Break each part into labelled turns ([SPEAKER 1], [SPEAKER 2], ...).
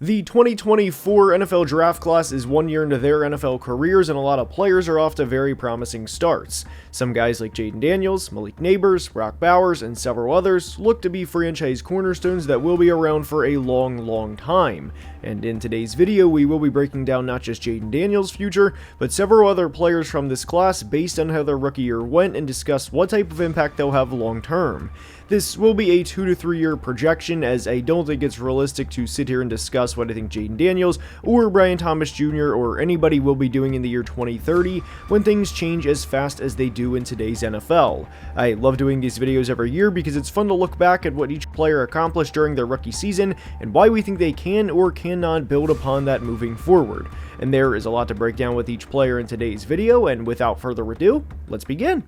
[SPEAKER 1] The 2024 NFL draft class is 1 year into their NFL careers, and a lot of players are off to very promising starts. Some guys like Jaden Daniels, Malik Neighbors, Brock Bowers, and several others look to be franchise cornerstones that will be around for a long time. And in today's video, we will be breaking down not just Jaden Daniels' future, but several other players from this class based on how their rookie year went and discuss what type of impact they'll have long term. This will be a 2 to 3 year projection, as I don't think it's realistic to sit here and discuss what I think Jaden Daniels or Brian Thomas Jr. or anybody will be doing in the year 2030 when things change as fast as they do in today's NFL. I love doing these videos every year because it's fun to look back at what each player accomplished during their rookie season and why we think they can or cannot build upon that moving forward. And there is a lot to break down with each player in today's video, and without further ado, let's begin.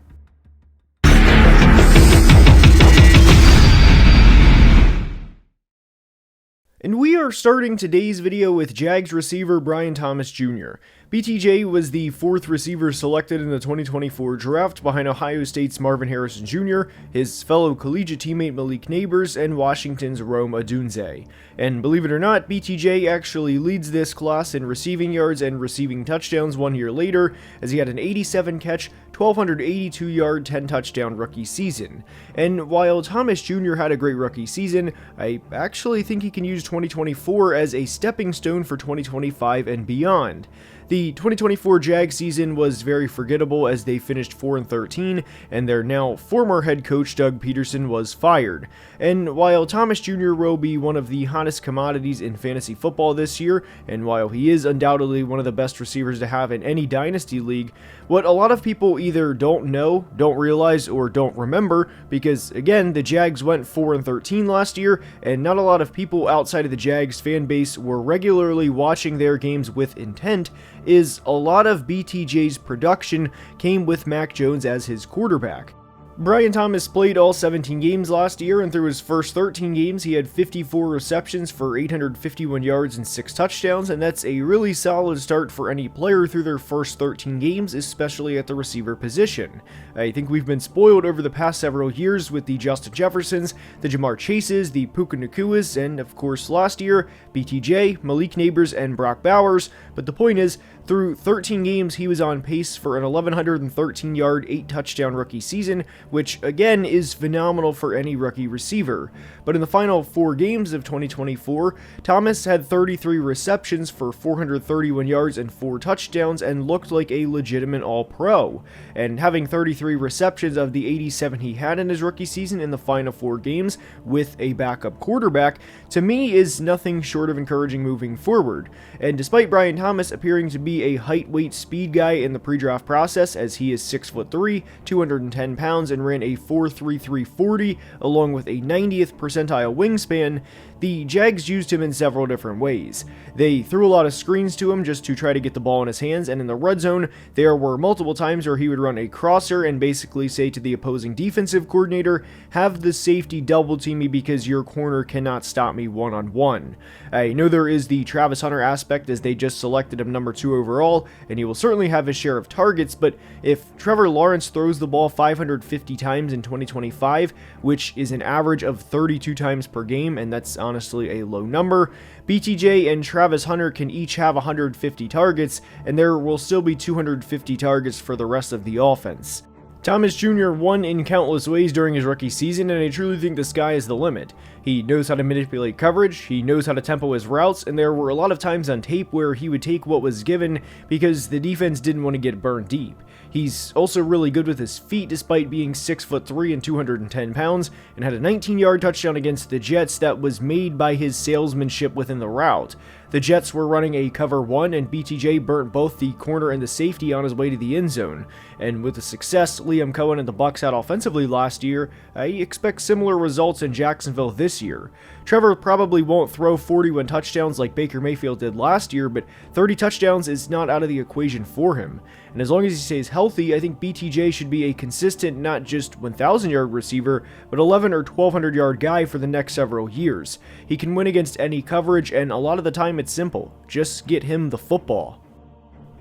[SPEAKER 1] And we are starting today's video with Jags receiver Brian Thomas Jr. BTJ was the 4th receiver selected in the 2024 draft behind Ohio State's Marvin Harrison Jr., his fellow collegiate teammate Malik Neighbors, and Washington's Rome Odunze. And believe it or not, BTJ actually leads this class in receiving yards and receiving touchdowns 1 year later, as he had an 87 catch, 1,282 yard, 10 touchdown rookie season. And while Thomas Jr. had a great rookie season, I actually think he can use 2024 as a stepping stone for 2025 and beyond. The 2024 Jags season was very forgettable as they finished 4-13, and their now former head coach Doug Peterson was fired. And while Thomas Jr. will be one of the hottest commodities in fantasy football this year, and while he is undoubtedly one of the best receivers to have in any dynasty league, what a lot of people either don't know, don't realize, or don't remember, because again, the Jags went 4-13 last year, and not a lot of people outside of the Jags fan base were regularly watching their games with intent, is a lot of BTJ's production came with Mac Jones as his quarterback. Brian Thomas played all 17 games last year, and through his first 13 games, he had 54 receptions for 851 yards and 6 touchdowns, and that's a really solid start for any player through their first 13 games, especially at the receiver position. I think we've been spoiled over the past several years with the Justin Jeffersons, the Jamar Chases, the Puka Nakuas, and of course last year, BTJ, Malik Neighbors, and Brock Bowers, but the point is, through 13 games, he was on pace for an 1,113 yard, 8 touchdown rookie season, which again is phenomenal for any rookie receiver. But in the final 4 games of 2024, Thomas had 33 receptions for 431 yards and 4 touchdowns and looked like a legitimate all-pro. And having 33 receptions of the 87 he had in his rookie season in the final 4 games with a backup quarterback, to me is nothing short of encouraging moving forward. And despite Brian Thomas appearing to be a height, weight, speed guy in the pre-draft process, as he is 6'3", 210 pounds, and ran a 4.33 40 along with a 90th percentile wingspan, the Jags used him in several different ways. They threw a lot of screens to him just to try to get the ball in his hands, and in the red zone, there were multiple times where he would run a crosser and basically say to the opposing defensive coordinator, "Have the safety double team me because your corner cannot stop me one-on-one." I know there is the Travis Hunter aspect, as they just selected him number 2 overall, and he will certainly have his share of targets, but if Trevor Lawrence throws the ball 550 times in 2025, which is an average of 32 times per game, and that's honestly a low number, BTJ and Travis Hunter can each have 150 targets, and there will still be 250 targets for the rest of the offense. Thomas Jr. won in countless ways during his rookie season, and I truly think the sky is the limit. He knows how to manipulate coverage, he knows how to tempo his routes, and there were a lot of times on tape where he would take what was given because the defense didn't want to get burned deep. He's also really good with his feet despite being 6'3" and 210 pounds, and had a 19-yard touchdown against the Jets that was made by his salesmanship within the route. The Jets were running a cover 1, and BTJ burnt both the corner and the safety on his way to the end zone. And with the success Liam Cohen and the Bucs had offensively last year, I expect similar results in Jacksonville this year. Trevor probably won't throw 41 touchdowns like Baker Mayfield did last year, but 30 touchdowns is not out of the equation for him. And as long as he stays healthy, I think BTJ should be a consistent, not just 1,000-yard receiver, but 1,100 or 1,200-yard guy for the next several years. He can win against any coverage, and a lot of the time it's simple. Just get him the football.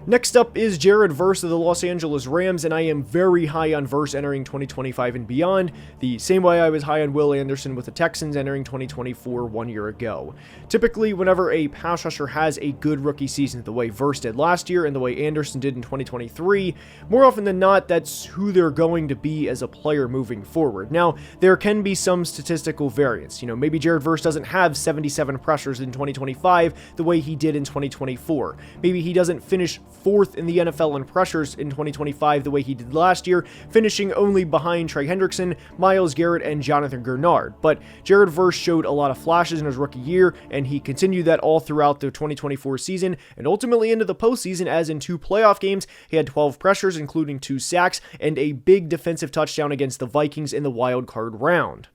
[SPEAKER 1] Next up is Jared Verse of the Los Angeles Rams, and I am very high on Verse entering 2025 and beyond, the same way I was high on Will Anderson with the Texans entering 2024 1 year ago. Typically, whenever a pass rusher has a good rookie season, the way Verse did last year and the way Anderson did in 2023, more often than not, that's who they're going to be as a player moving forward. Now, there can be some statistical variance. Maybe Jared Verse doesn't have 77 pressures in 2025 the way he did in 2024. Maybe he doesn't finish fourth in the NFL in pressures in 2025 the way he did last year, finishing only behind Trey Hendrickson, Myles Garrett, and Jonathan Gurnard. But Jared Verse showed a lot of flashes in his rookie year, and he continued that all throughout the 2024 season, and ultimately into the postseason, as in 2 playoff games, he had 12 pressures, including 2 sacks, and a big defensive touchdown against the Vikings in the wild card round.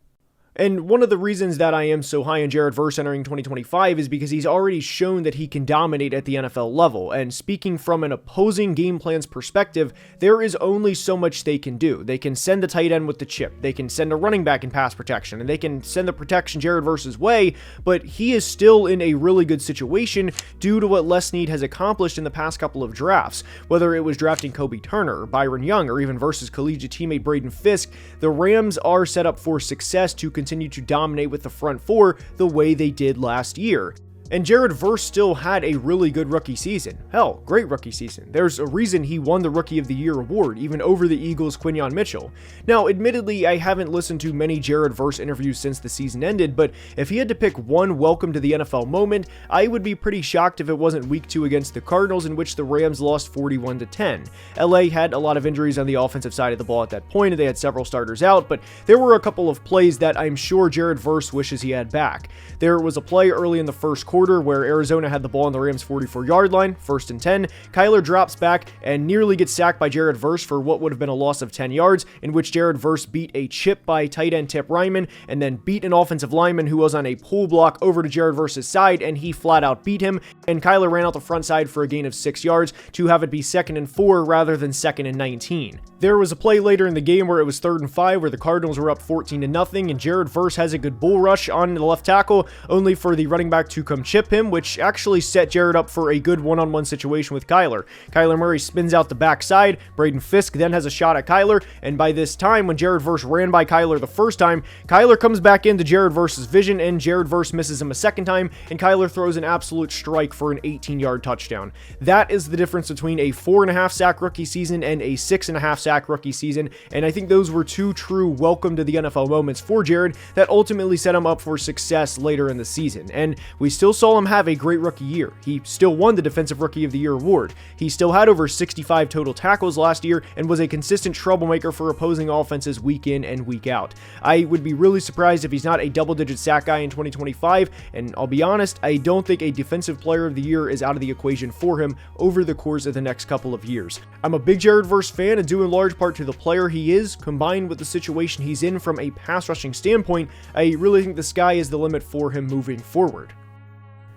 [SPEAKER 1] And one of the reasons that I am so high on Jared Verse entering 2025 is because he's already shown that he can dominate at the NFL level. And speaking from an opposing game plan's perspective, there is only so much they can do. They can send the tight end with the chip. They can send a running back in pass protection. And they can send the protection Jared Verse's way. But he is still in a really good situation due to what Les Snead has accomplished in the past couple of drafts. Whether it was drafting Kobe Turner, or Byron Young, or even Verse's collegiate teammate Braden Fisk, the Rams are set up for success to continue to dominate with the front four the way they did last year. And Jared Verse still had a really good rookie season. Hell, great rookie season. There's a reason he won the Rookie of the Year award, even over the Eagles' Quinyon Mitchell. Now, admittedly, I haven't listened to many Jared Verse interviews since the season ended, but if he had to pick one welcome to the NFL moment, I would be pretty shocked if it wasn't week 2 against the Cardinals, in which the Rams lost 41-10. LA had a lot of injuries on the offensive side of the ball at that point, and they had several starters out, but there were a couple of plays that I'm sure Jared Verse wishes he had back. There was a play early in the first quarter where Arizona had the ball on the Rams' 44-yard line, 1st and 10. Kyler drops back and nearly gets sacked by Jared Verse for what would have been a loss of 10 yards, in which Jared Verse beat a chip by tight end Tip Ryman and then beat an offensive lineman who was on a pull block over to Jared Verse's side, and he flat out beat him, and Kyler ran out the front side for a gain of 6 yards to have it be 2nd and 4 rather than 2nd and 19. There was a play later in the game where it was 3rd and 5 where the Cardinals were up 14-0, and Jared Verse has a good bull rush on the left tackle, only for the running back to come chip him, which actually set Jared up for a good one-on-one situation with Kyler. Kyler Murray spins out the backside, Braden Fisk then has a shot at Kyler, and by this time, when Jared Verse ran by Kyler the first time, Kyler comes back into Jared Verse's vision, and Jared Verse misses him a second time, and Kyler throws an absolute strike for an 18-yard touchdown. That is the difference between a 4.5 sack rookie season and a 6.5 sack rookie season, and I think those were 2 true welcome to the NFL moments for Jared that ultimately set him up for success later in the season. And we still saw him have a great rookie year. He still won the Defensive Rookie of the Year award. He still had over 65 total tackles last year and was a consistent troublemaker for opposing offenses week in and week out. I would be really surprised if he's not a double-digit sack guy in 2025, and I'll be honest, I don't think a Defensive Player of the Year is out of the equation for him over the course of the next couple of years. I'm a big Jared Verse fan, and due in large part to the player he is, combined with the situation he's in from a pass rushing standpoint, I really think the sky is the limit for him moving forward.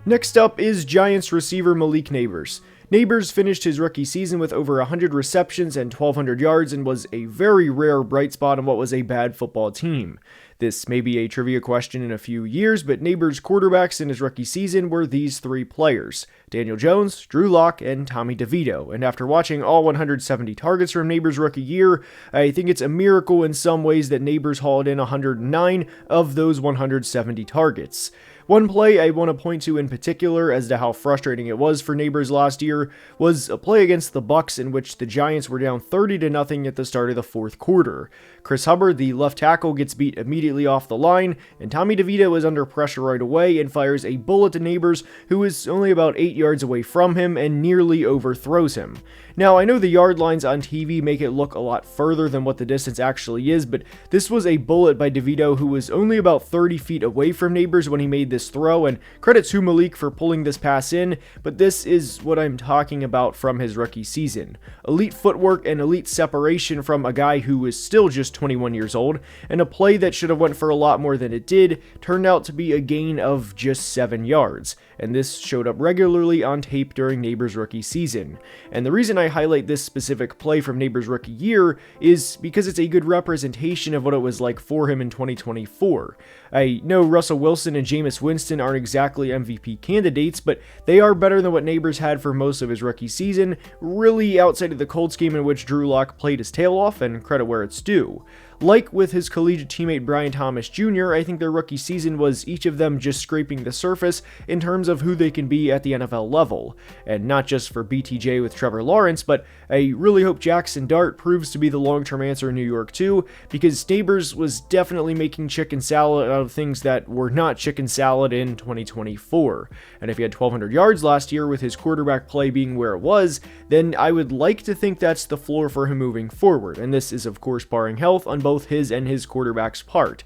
[SPEAKER 1] Next up is Giants receiver Malik Neighbors. Neighbors finished his rookie season with over 100 receptions and 1,200 yards and was a very rare bright spot on what was a bad football team. This may be a trivia question in a few years, but Neighbors' quarterbacks in his rookie season were these 3 players: Daniel Jones, Drew Lock, and Tommy DeVito. And after watching all 170 targets from Neighbors' rookie year, I think it's a miracle in some ways that Neighbors hauled in 109 of those 170 targets. One play I want to point to in particular as to how frustrating it was for Neighbors last year was a play against the Bucs in which the Giants were down 30-0 at the start of the 4th quarter. Chris Hubbard, the left tackle, gets beat immediately off the line, and Tommy DeVito is under pressure right away and fires a bullet to Neighbors, who is only about 8 yards away from him and nearly overthrows him. Now, I know the yard lines on TV make it look a lot further than what the distance actually is, but this was a bullet by DeVito, who was only about 30 feet away from Neighbors when he made this throw, and credit to Malik for pulling this pass in, but this is what I'm talking about from his rookie season. Elite footwork and elite separation from a guy who is still just 21 years old, and a play that should have went for a lot more than it did turned out to be a gain of just 7 yards. and this showed up regularly on tape during Neighbors' rookie season. And the reason I highlight this specific play from Neighbors' rookie year is because it's a good representation of what it was like for him in 2024. I know Russell Wilson and Jameis Winston aren't exactly MVP candidates, but they are better than what Neighbors had for most of his rookie season, really outside of the Colts game in which Drew Lock played his tail off, and credit where it's due. Like with his collegiate teammate Brian Thomas Jr., I think their rookie season was each of them just scraping the surface in terms of who they can be at the NFL level. And not just for BTJ with Trevor Lawrence, but I really hope Jackson Dart proves to be the long-term answer in New York too, because Neighbors was definitely making chicken salad out of things that were not chicken salad in 2024. And if he had 1,200 yards last year with his quarterback play being where it was, then I would like to think that's the floor for him moving forward. And this is of course barring health on both his and his quarterback's part.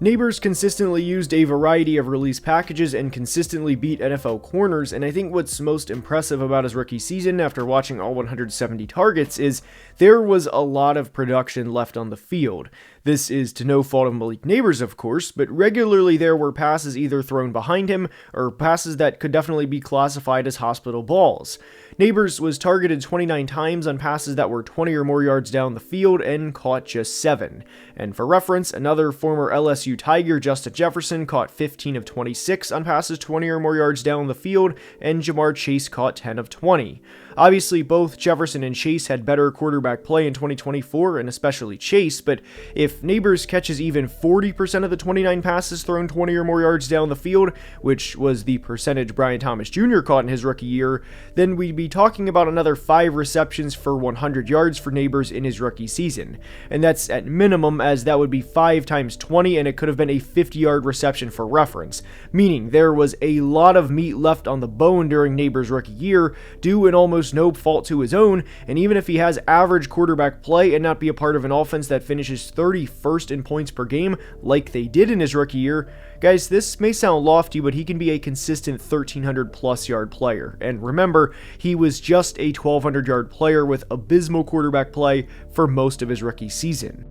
[SPEAKER 1] Neighbors consistently used a variety of release packages and consistently beat NFL corners, and I think what's most impressive about his rookie season after watching all 170 targets is there was a lot of production left on the field. This is to no fault of Malik Neighbors, of course, but regularly there were passes either thrown behind him or passes that could definitely be classified as hospital balls. Neighbors was targeted 29 times on passes that were 20 or more yards down the field and caught just 7. And for reference, another former LSU Tiger, Justin Jefferson, caught 15 of 26 on passes 20 or more yards down the field, and Jamar Chase caught 10 of 20. Obviously, both Jefferson and Chase had better quarterback play in 2024, and especially Chase, but if Neighbors catches even 40% of the 29 passes thrown 20 or more yards down the field, which was the percentage Brian Thomas Jr. caught in his rookie year, then we'd be talking about another 5 receptions for 100 yards for Neighbors in his rookie season. And that's at minimum, as that would be 5 times 20, and it could have been a 50-yard reception for reference, meaning there was a lot of meat left on the bone during Neighbors' rookie year, due in almost no fault to his own, and even if he has average quarterback play and not be a part of an offense that finishes 31st in points per game like they did in his rookie year, guys, this may sound lofty, but he can be a consistent 1,300 plus yard player. And remember, he was just a 1,200 yard player with abysmal quarterback play for most of his rookie season.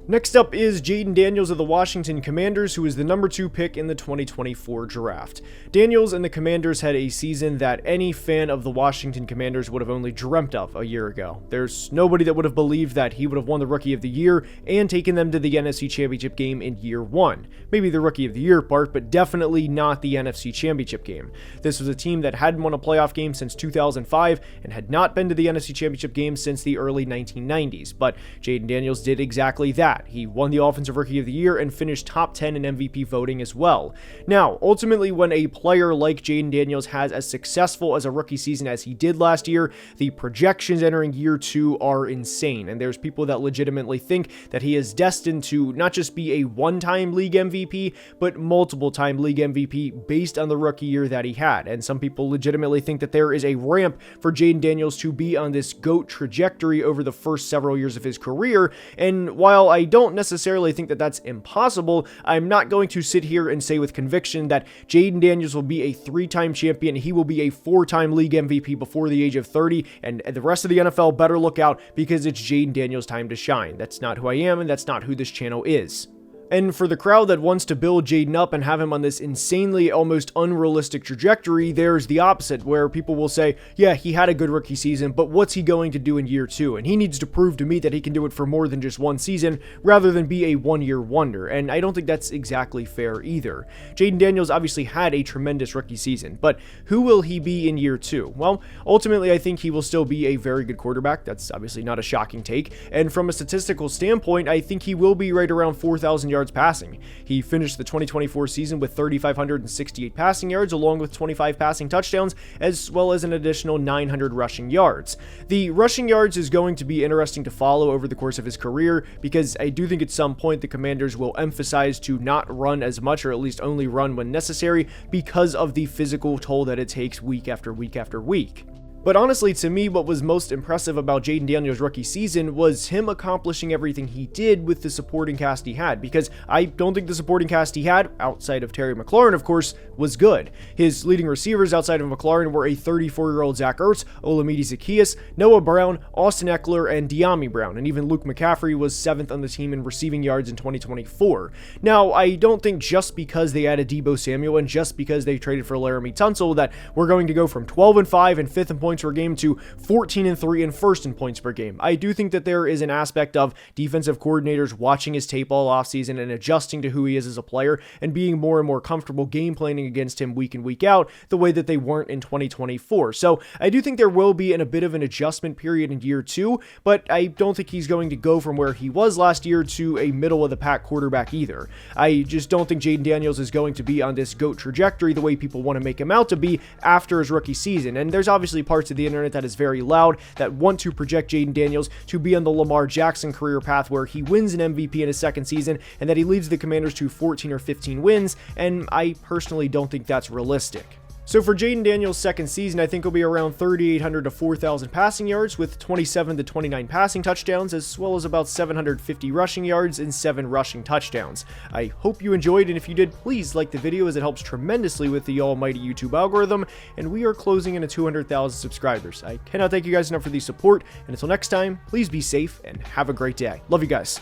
[SPEAKER 1] Next up is Jaden Daniels of the Washington Commanders, who is the number 2 pick in the 2024 draft. Daniels and the Commanders had a season that any fan of the Washington Commanders would have only dreamt of a year ago. There's nobody that would have believed that he would have won the Rookie of the Year and taken them to the NFC Championship game in year 1. Maybe the Rookie of the Year part, but definitely not the NFC Championship game. This was a team that hadn't won a playoff game since 2005 and had not been to the NFC Championship game since the early 1990s, but Jaden Daniels did exactly that. He won the Offensive Rookie of the Year and finished top 10 in MVP voting as well. Now, ultimately, when a player like Jaden Daniels has as successful as a rookie season as he did last year, the projections entering year 2 are insane, and there's people that legitimately think that he is destined to not just be a one-time league MVP, but multiple-time league MVP based on the rookie year that he had, and some people legitimately think that there is a ramp for Jaden Daniels to be on this GOAT trajectory over the first several years of his career, and while I don't necessarily think that that's impossible, I'm not going to sit here and say with conviction that Jaden Daniels will be a 3-time champion, he will be a 4-time league MVP before the age of 30, and the rest of the NFL better look out because it's Jaden Daniels' time to shine. That's not who I am, and that's not who this channel is. And for the crowd that wants to build Jaden up and have him on this insanely, almost unrealistic trajectory, there's the opposite, where people will say, yeah, he had a good rookie season, but what's he going to do in year 2? And he needs to prove to me that he can do it for more than just one season, rather than be a one-year wonder. And I don't think that's exactly fair either. Jaden Daniels obviously had a tremendous rookie season, but who will he be in year 2? Well, ultimately, I think he will still be a very good quarterback. That's obviously not a shocking take. And from a statistical standpoint, I think he will be right around 4,000 yards passing. He finished the 2024 season with 3,568 passing yards, along with 25 passing touchdowns, as well as an additional 900 rushing yards. The rushing yards is going to be interesting to follow over the course of his career, because I do think at some point the Commanders will emphasize to not run as much, or at least only run when necessary, because of the physical toll that it takes week after week after week. But honestly, to me, what was most impressive about Jaden Daniels' rookie season was him accomplishing everything he did with the supporting cast he had, because I don't think the supporting cast he had, outside of Terry McLaurin, of course, was good. His leading receivers outside of McLaurin were a 34-year-old Zach Ertz, Olamide Zaccheaus, Noah Brown, Austin Eckler, and De'Ami Brown, and even Luke McCaffrey was 7th on the team in receiving yards in 2024. Now, I don't think just because they added Deebo Samuel and just because they traded for Laramie Tunsil that we're going to go from 12-5 and 5th in points per game to 14-3 and 1st in points per game. I do think that there is an aspect of defensive coordinators watching his tape all offseason and adjusting to who he is as a player and being more and more comfortable game planning against him week in, week out, the way that they weren't in 2024. So I do think there will be a bit of an adjustment period in year 2, but I don't think he's going to go from where he was last year to a middle of the pack quarterback either. I just don't think Jaden Daniels is going to be on this GOAT trajectory the way people want to make him out to be after his rookie season. And there's obviously parts of the internet that is very loud that want to project Jaden Daniels to be on the Lamar Jackson career path where he wins an MVP in his second season and that he leads the Commanders to 14 or 15 wins, and I personally don't think that's realistic. So for Jaden Daniels' second season, I think he'll be around 3,800 to 4,000 passing yards with 27 to 29 passing touchdowns, as well as about 750 rushing yards and 7 rushing touchdowns. I hope you enjoyed, and if you did, please like the video as it helps tremendously with the almighty YouTube algorithm, and we are closing in at 200,000 subscribers. I cannot thank you guys enough for the support, and until next time, please be safe and have a great day. Love you guys.